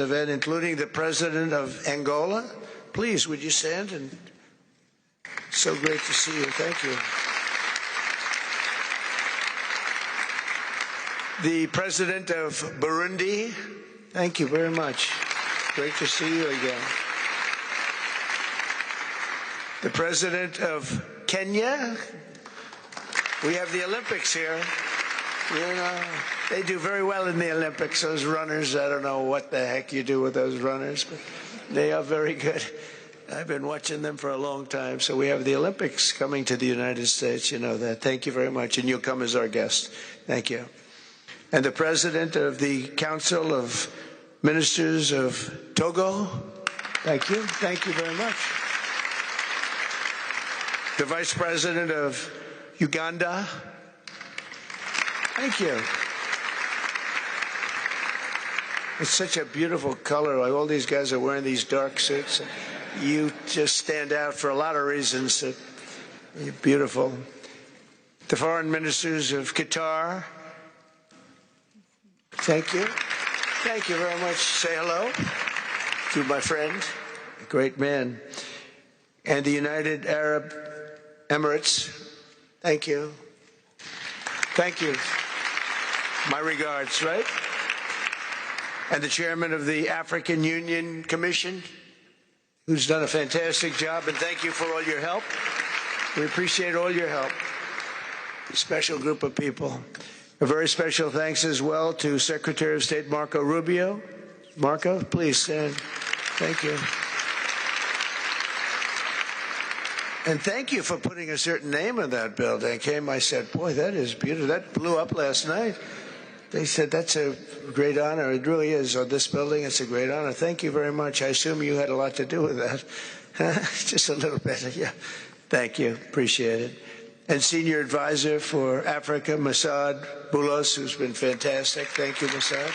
event, including the President of Angola. Please, would you stand? And so great to see you. Thank you. The President of Burundi. Thank you very much. Great to see you again. The President of Kenya. We have the Olympics here. You know, they do very well in the Olympics, those runners. I don't know what the heck you do with those runners, but they are very good. I've been watching them for a long time. So we have the Olympics coming to the United States. You know that. Thank you very much. And you'll come as our guest. Thank you. And the President of the Council of Ministers of Togo. Thank you. Thank you very much. The Vice President of Uganda. Thank you. It's such a beautiful color. Like all these guys are wearing these dark suits. You just stand out for a lot of reasons. You're beautiful. The Foreign Ministers of Qatar. Thank you. Thank you very much. Say hello to my friend, a great man. And the United Arab Emirates. Thank you. Thank you. My regards, right? And the chairman of the African Union Commission, who's done a fantastic job, and thank you for all your help. We appreciate all your help. A special group of people. A very special thanks as well to Secretary of State Marco Rubio. Marco, please stand. Thank you. And thank you for putting a certain name in that building. I said, boy, that is beautiful. That blew up last night. They said, that's a great honor. It really is. On this building, it's a great honor. Thank you very much. I assume you had a lot to do with that. Just a little bit. Yeah. Thank you. Appreciate it. And Senior Advisor for Africa, Masad Boulos, who's been fantastic. Thank you, Masad.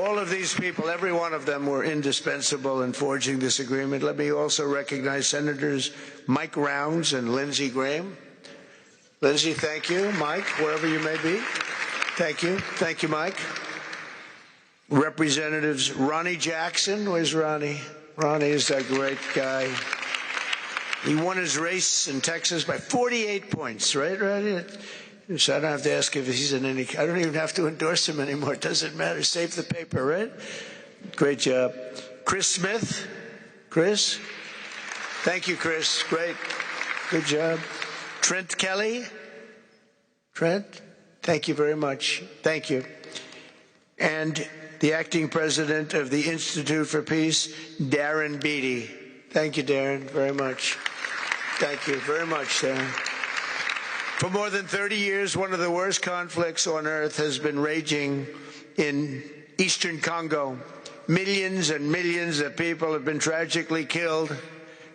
All of these people, every one of them were indispensable in forging this agreement. Let me also recognize Senators Mike Rounds and Lindsey Graham. Lindsey, thank you. Mike, wherever you may be. Thank you. Thank you, Mike. Representatives Ronnie Jackson. Where's Ronnie? Ronnie is a great guy. He won his race in Texas by 48 points, right? So I don't have to ask if he's in any. I don't even have to endorse him anymore. It doesn't matter. Save the paper, right? Great job. Chris Smith. Chris. Thank you, Chris. Great. Good job. Trent Kelly. Trent. Thank you very much. Thank you. And the acting president of the Institute for Peace, Darren Beatty. Thank you, Darren, very much. Thank you very much, Darren. For more than 30 years, one of the worst conflicts on earth has been raging in eastern Congo. Millions and millions of people have been tragically killed,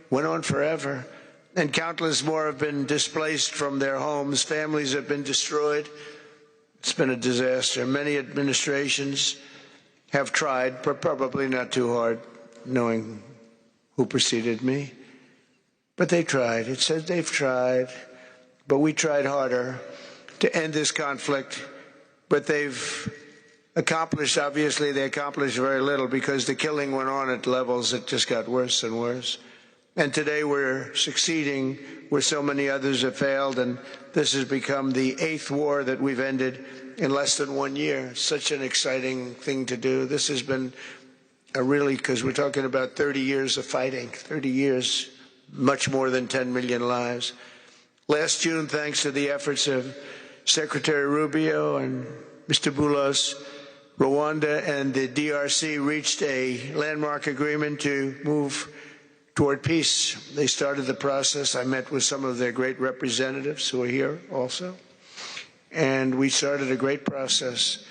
went on forever, and countless more have been displaced from their homes. Families have been destroyed. It's been a disaster. Many administrations have tried, but probably not too hard, knowing who preceded me. But they tried. It said they've tried. But we tried harder to end this conflict. But they've accomplished, obviously, they accomplished very little because the killing went on at levels that just got worse and worse. And today we're succeeding where so many others have failed. And this has become the 8th war that we've ended in less than 1 year. Such an exciting thing to do. This has been really, because we're talking about 30 years of fighting, 30 years, much more than 10 million lives. Last June, thanks to the efforts of Secretary Rubio and Mr. Boulos, Rwanda and the DRC reached a landmark agreement to move toward peace. They started the process. I met with some of their great representatives who are here also. And we started a great process.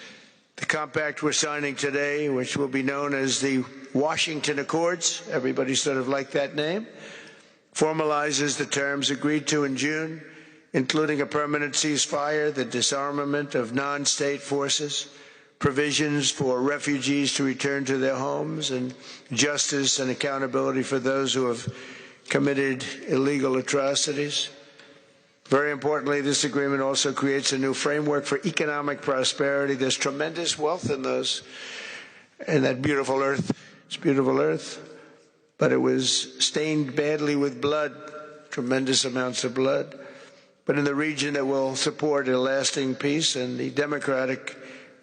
The compact we're signing today, which will be known as the Washington Accords, everybody sort of liked that name, formalizes the terms agreed to in June, including a permanent ceasefire, the disarmament of non-state forces, provisions for refugees to return to their homes, and justice and accountability for those who have committed illegal atrocities. Very importantly, this agreement also creates a new framework for economic prosperity. There's tremendous wealth in those and that beautiful earth. It's beautiful earth, but it was stained badly with blood, tremendous amounts of blood. But in the region that will support a lasting peace, and the Democratic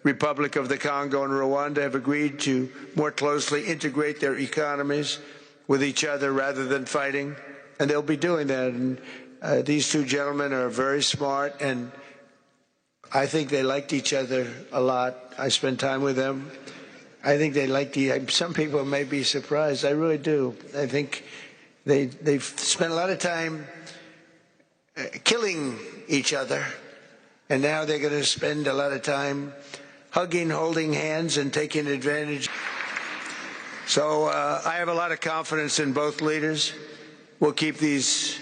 Republic of the Congo and Rwanda have agreed to more closely integrate their economies with each other rather than fighting, and they'll be doing that. And these two gentlemen are very smart, and I think they liked each other a lot. I spent time with them. I think they liked some people may be surprised. I really do. I think they've spent a lot of time killing each other, and now they're going to spend a lot of time hugging, holding hands, and taking advantage. So I have a lot of confidence in both leaders. We'll keep these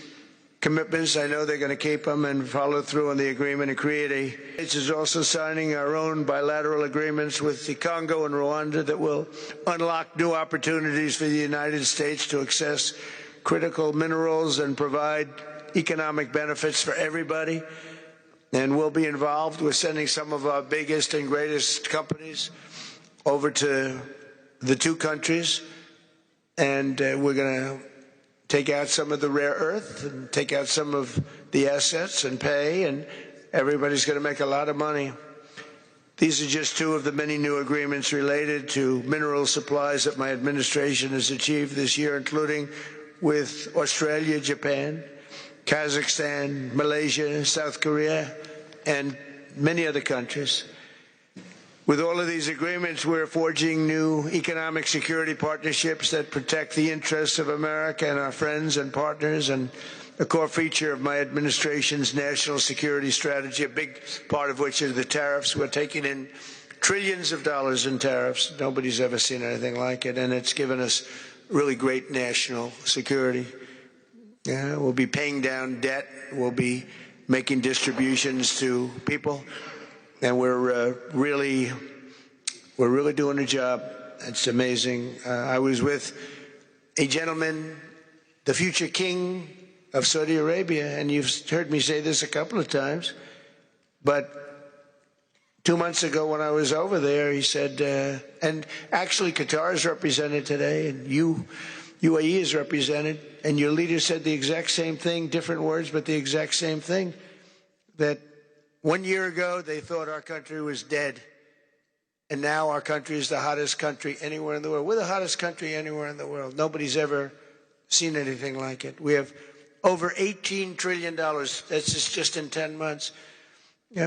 commitments. I know they're going to keep them and follow through on the agreement and create a. This is also signing our own bilateral agreements with the Congo and Rwanda that will unlock new opportunities for the United States to access critical minerals and provide economic benefits for everybody. And we'll be involved with sending some of our biggest and greatest companies over to the two countries, and we're going to take out some of the rare earth and take out some of the assets and pay, and everybody's going to make a lot of money. These are just two of the many new agreements related to mineral supplies that my administration has achieved this year, including with Australia, Japan, Kazakhstan, Malaysia, South Korea, and many other countries. With all of these agreements, we're forging new economic security partnerships that protect the interests of America and our friends and partners, and a core feature of my administration's national security strategy, a big part of which is the tariffs. We're taking in trillions of dollars in tariffs. Nobody's ever seen anything like it, and it's given us really great national security. We'll be paying down debt. We'll be making distributions to people, and we're really doing a job. It's amazing. I was with a gentleman, the future king of Saudi Arabia, and you've heard me say this a couple of times, but 2 months ago when I was over there, he said, and actually Qatar is represented today, and UAE is represented, and your leader said the exact same thing, different words, but the exact same thing, that 1 year ago they thought our country was dead, and now our country is the hottest country anywhere in the world. We're the hottest country anywhere in the world. Nobody's ever seen anything like it. We have over $18 trillion, that's just in 10 months,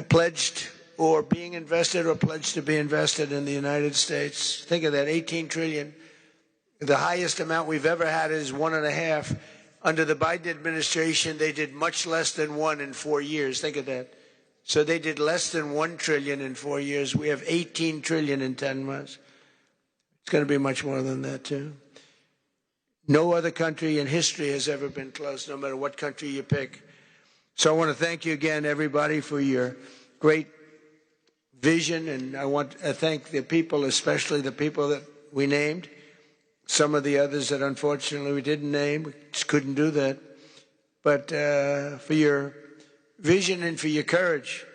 pledged or being invested or pledged to be invested in the United States. Think of that, $18 trillion. The highest amount we've ever had is 1.5. Under the Biden administration, they did much less than 1 in 4 years. Think of that. So they did less than $1 trillion in 4 years. We have $18 trillion in 10 months. It's going to be much more than that, too. No other country in history has ever been close, no matter what country you pick. So I want to thank you again, everybody, for your great vision. And I want to thank the people, especially the people that we named. Some of the others that unfortunately we didn't name, we just couldn't do that. But for your vision and for your courage,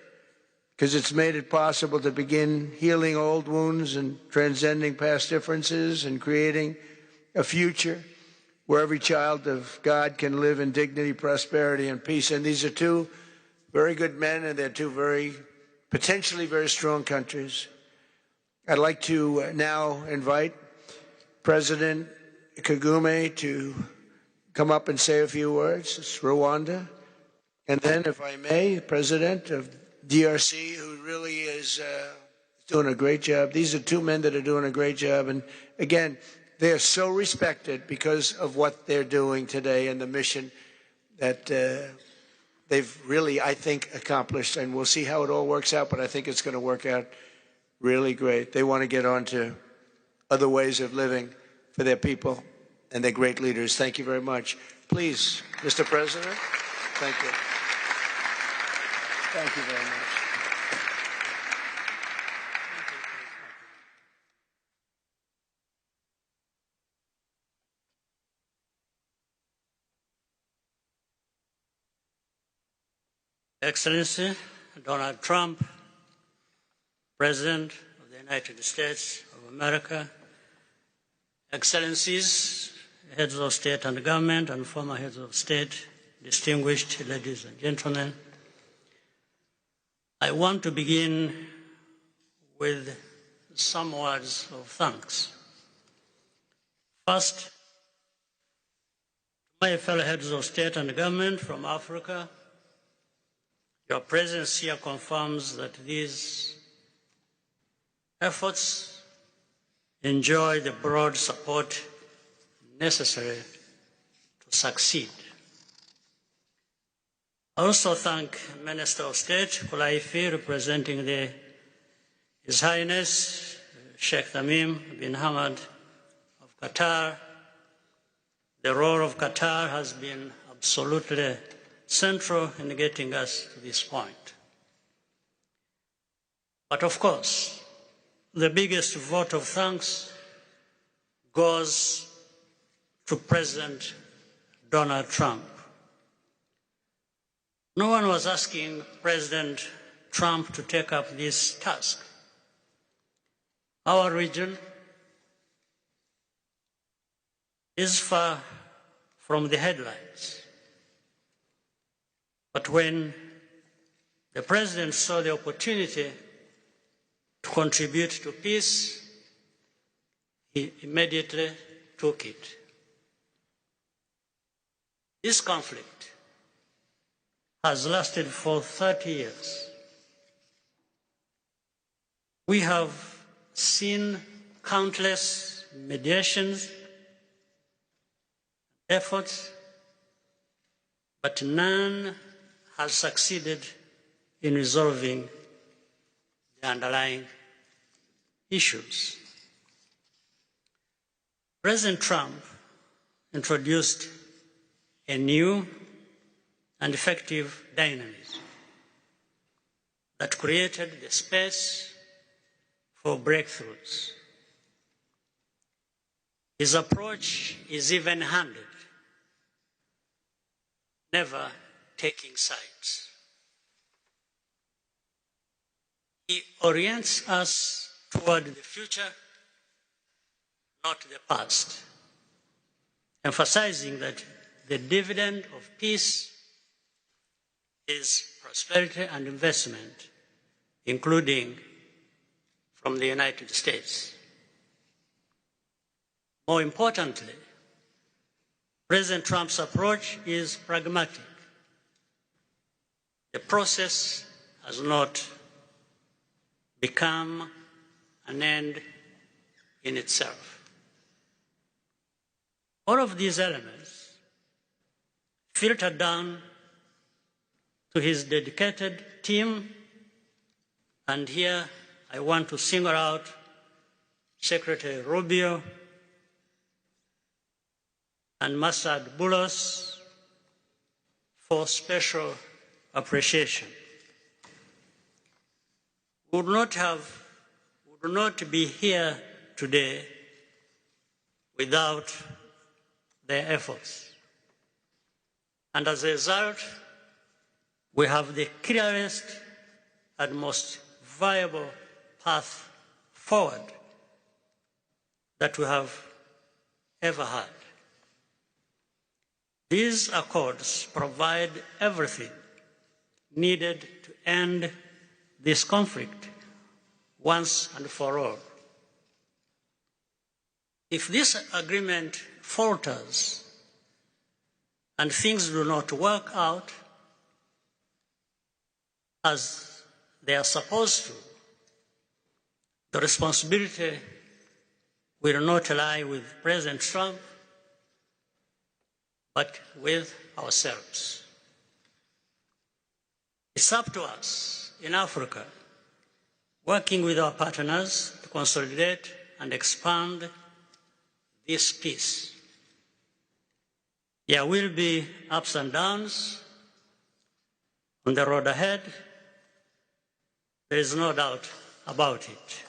because it's made it possible to begin healing old wounds and transcending past differences and creating a future where every child of God can live in dignity, prosperity, and peace. And these are two very good men, and they're two potentially very strong countries. I'd like to now invite President Kagame to come up and say a few words. It's Rwanda. And then, if I may, President of DRC, who really is doing a great job. These are two men that are doing a great job. And again, they are so respected because of what they're doing today and the mission that they've really, I think, accomplished. And we'll see how it all works out, but I think it's going to work out really great. They want to get on to other ways of living for their people, and they're great leaders. Thank you very much. Please, Mr. President. Thank you. Thank you very much. Excellency Donald Trump, President of the United States of America, Excellencies, heads of state and government, and former heads of state, distinguished ladies and gentlemen, I want to begin with some words of thanks. First, my fellow heads of state and government from Africa, your presence here confirms that these efforts enjoy the broad support necessary to succeed. I also thank Minister of State KlowdTV, representing His Highness Sheikh Tamim bin Hamad of Qatar. The role of Qatar has been absolutely central in getting us to this point. But of course, the biggest vote of thanks goes to President Donald Trump. No one was asking President Trump to take up this task. Our region is far from the headlines. But when the President saw the opportunity to contribute to peace, he immediately took it. This conflict has lasted for 30 years. We have seen countless mediations, efforts, but none has succeeded in resolving the underlying issues. President Trump introduced a new and effective dynamism that created the space for breakthroughs. His approach is even-handed, never taking sides. He orients us toward the future, not the past, emphasizing that the dividend of peace is prosperity and investment, including from the United States. More importantly, President Trump's approach is pragmatic. The process has not become an end in itself. All of these elements filter down to his dedicated team, and here I want to single out Secretary Rubio and Masad Boulos for special appreciation. We would not be here today without their efforts. And as a result, we have the clearest and most viable path forward that we have ever had. These accords provide everything needed to end this conflict once and for all. If this agreement falters and things do not work out as they are supposed to, the responsibility will not lie with President Trump, but with ourselves. It's up to us in Africa, working with our partners to consolidate and expand this peace. There will be ups and downs on the road ahead. There is no doubt about it.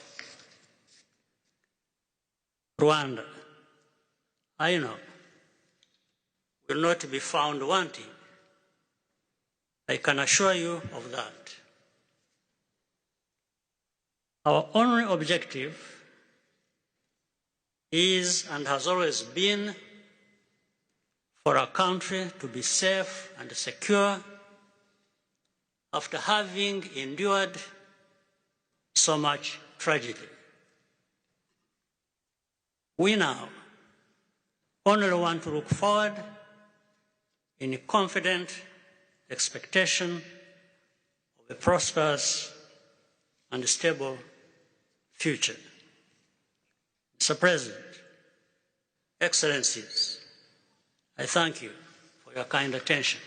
Rwanda, I know, will not be found wanting. I can assure you of that. Our only objective is and has always been for our country to be safe and secure after having endured so much tragedy. We now only want to look forward in confident expectation of a prosperous and stable future. Mr. President, Excellencies, I thank you for your kind attention.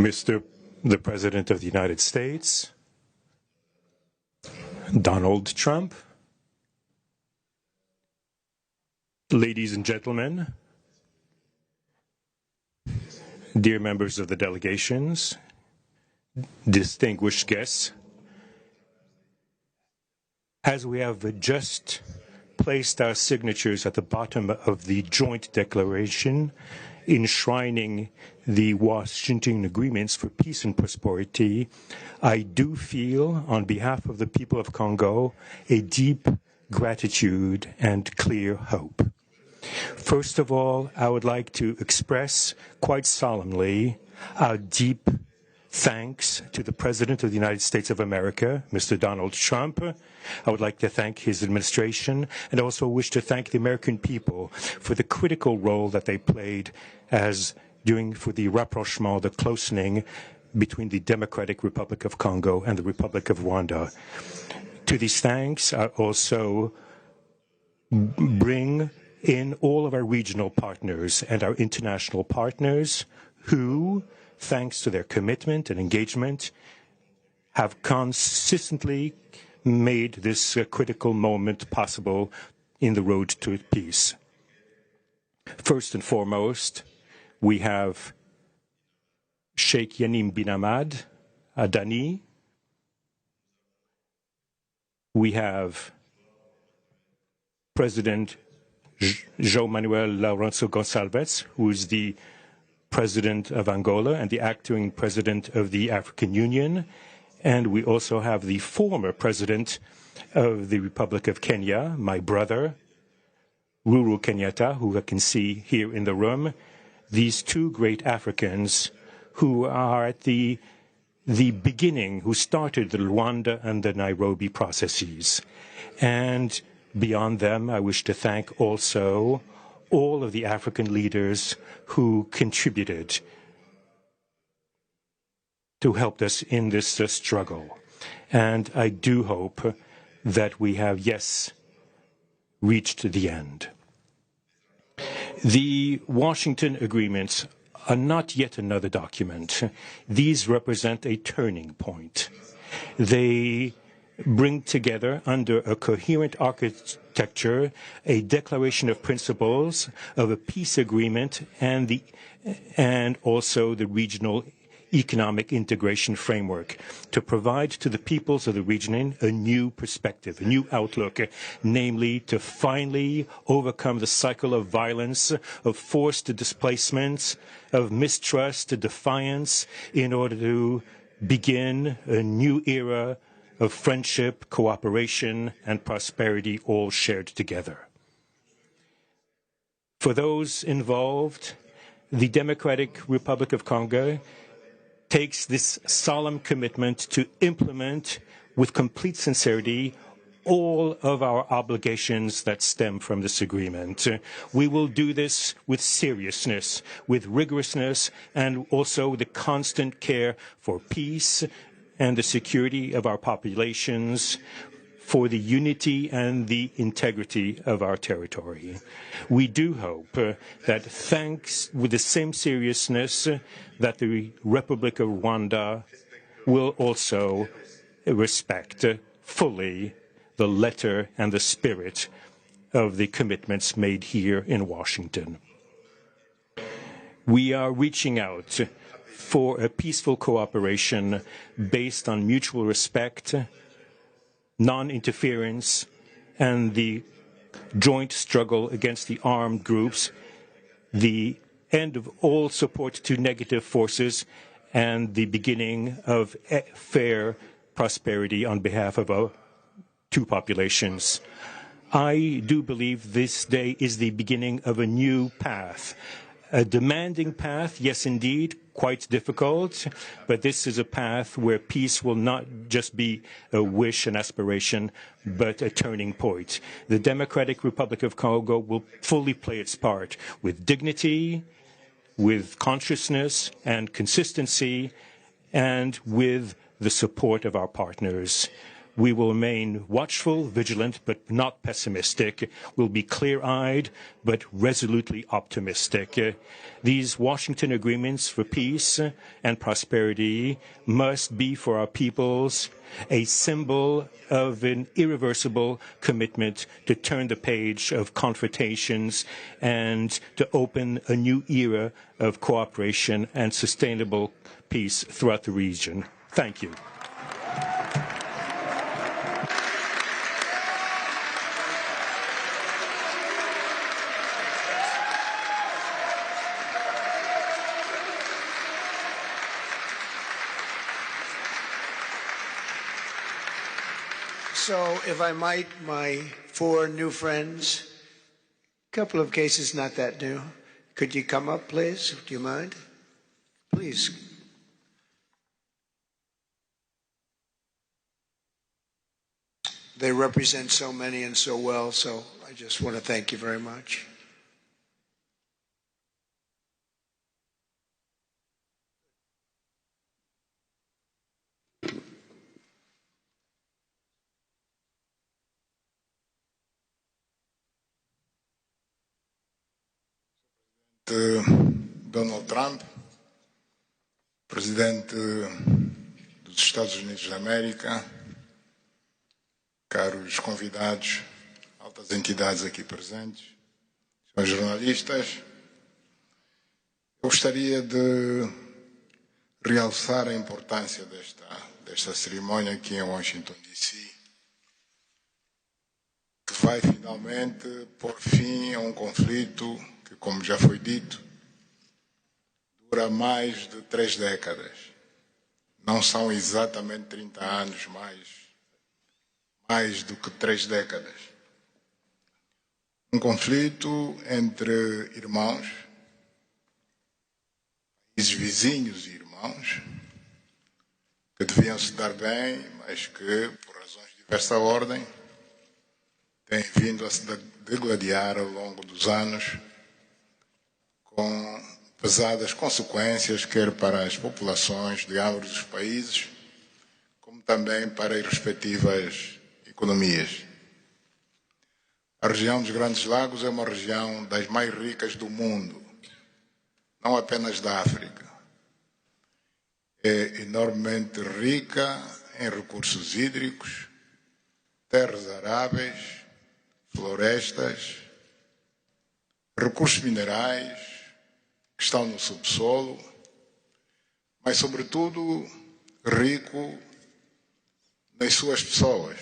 Mr. the President of the United States, Donald Trump, ladies and gentlemen, dear members of the delegations, distinguished guests, as we have just placed our signatures at the bottom of the joint declaration enshrining the Washington agreements for peace and prosperity, I do feel, on behalf of the people of Congo, a deep gratitude and clear hope. First of all, I would like to express quite solemnly our deep thanks to the President of the United States of America, Mr. Donald Trump. I would like to thank his administration and also wish to thank the American people for the critical role that they played for the rapprochement, the closening between the Democratic Republic of Congo and the Republic of Rwanda. To these thanks, I also bring in all of our regional partners and our international partners who, thanks to their commitment and engagement, have consistently made this critical moment possible in the road to peace. First and foremost, we have Sheikh Yanim bin Ahmad Adani. We have President João Manuel Lourenço Gonçalves, who is the President of Angola and the acting President of the African Union. And we also have the former President of the Republic of Kenya, my brother, Uhuru Kenyatta, who I can see here in the room. These two great Africans who are at the beginning, who started the Rwanda and the Nairobi processes. And beyond them, I wish to thank also all of the African leaders who contributed to help us in this struggle. And I do hope that we have, yes, reached the end. The Washington agreements are not yet another document. These represent a turning point. They bring together under a coherent architecture a declaration of principles of a peace agreement and also the regional economic integration framework to provide to the peoples of the region a new perspective, a new outlook, namely to finally overcome the cycle of violence, of forced displacements, of mistrust, defiance, in order to begin a new era of friendship, cooperation, and prosperity all shared together. For those involved, the Democratic Republic of Congo takes this solemn commitment to implement with complete sincerity all of our obligations that stem from this agreement. We will do this with seriousness, with rigorousness, and also the constant care for peace and the security of our populations, for the unity and the integrity of our territory. We do hope that thanks with the same seriousness that the Republic of Rwanda will also respect fully the letter and the spirit of the commitments made here in Washington. We are reaching out for a peaceful cooperation based on mutual respect, non-interference, and the joint struggle against the armed groups, the end of all support to negative forces, and the beginning of fair prosperity on behalf of our two populations. I do believe this day is the beginning of a new path, a demanding path, yes indeed, quite difficult, but this is a path where peace will not just be a wish, an aspiration, but a turning point. The Democratic Republic of Congo will fully play its part with dignity, with consciousness and consistency, and with the support of our partners. We will remain watchful, vigilant, but not pessimistic. We'll be clear-eyed, but resolutely optimistic. These Washington agreements for peace and prosperity must be for our peoples a symbol of an irreversible commitment to turn the page of confrontations and to open a new era of cooperation and sustainable peace throughout the region. Thank you. So, if I might, my four new friends, a couple of cases not that new. Could you come up, please? Do you mind? Please. They represent so many and so well, so I just want to thank you very much. Donald Trump, presidente dos Estados Unidos da América, caros convidados, altas entidades aqui presentes, senhores jornalistas, eu gostaria de realçar a importância desta cerimônia aqui em Washington, D.C., que vai finalmente pôr fim a um conflito que, como já foi dito, dura mais de 3 décadas. Não são exatamente 30 anos, mais do que 3 décadas. Um conflito entre irmãos, países vizinhos e irmãos, que deviam se dar bem, mas que, por razões de diversa ordem, têm vindo a se degladiar ao longo dos anos, com pesadas consequências, quer para as populações de ambos os países, como também para as respectivas economias. A região dos Grandes Lagos é uma região das mais ricas do mundo, não apenas da África. É enormemente rica em recursos hídricos, terras aráveis, florestas, recursos minerais que estão no subsolo, mas, sobretudo, rico nas suas pessoas,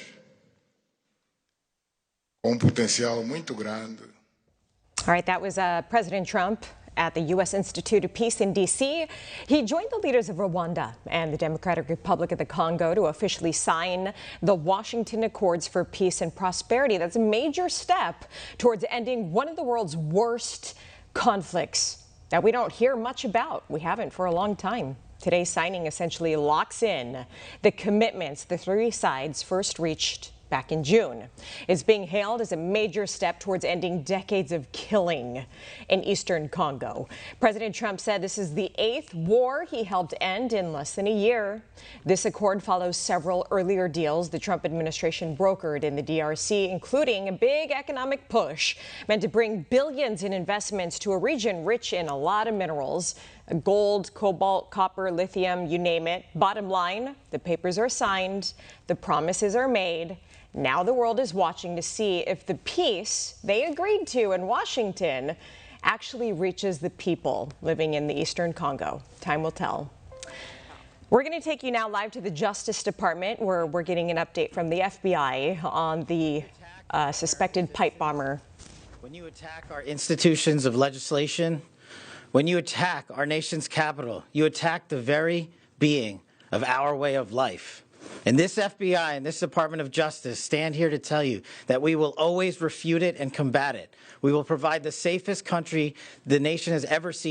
com potencial muito grande. All right, that was President Trump at the U.S. Institute of Peace in D.C. He joined the leaders of Rwanda and the Democratic Republic of the Congo to officially sign the Washington Accords for Peace and Prosperity. That's a major step towards ending one of the world's worst conflicts that we don't hear much about. We haven't for a long time. Today's signing essentially locks in the commitments the three sides first reached back in June. It's being hailed as a major step towards ending decades of killing in eastern Congo. President Trump said this is the 8th war he helped end in less than a year. This accord follows several earlier deals the Trump administration brokered in the DRC, including a big economic push meant to bring billions in investments to a region rich in a lot of minerals. Gold, cobalt, copper, lithium, you name it. Bottom line, the papers are signed, the promises are made. Now the world is watching to see if the peace they agreed to in Washington actually reaches the people living in the eastern Congo. Time will tell. We're going to take you now live to the Justice Department, where we're getting an update from the FBI on the suspected pipe bomber. When you attack our institutions of legislation, when you attack our nation's capital, you attack the very being of our way of life. And this FBI and this Department of Justice stand here to tell you that we will always refute it and combat it. We will provide the safest country the nation has ever seen.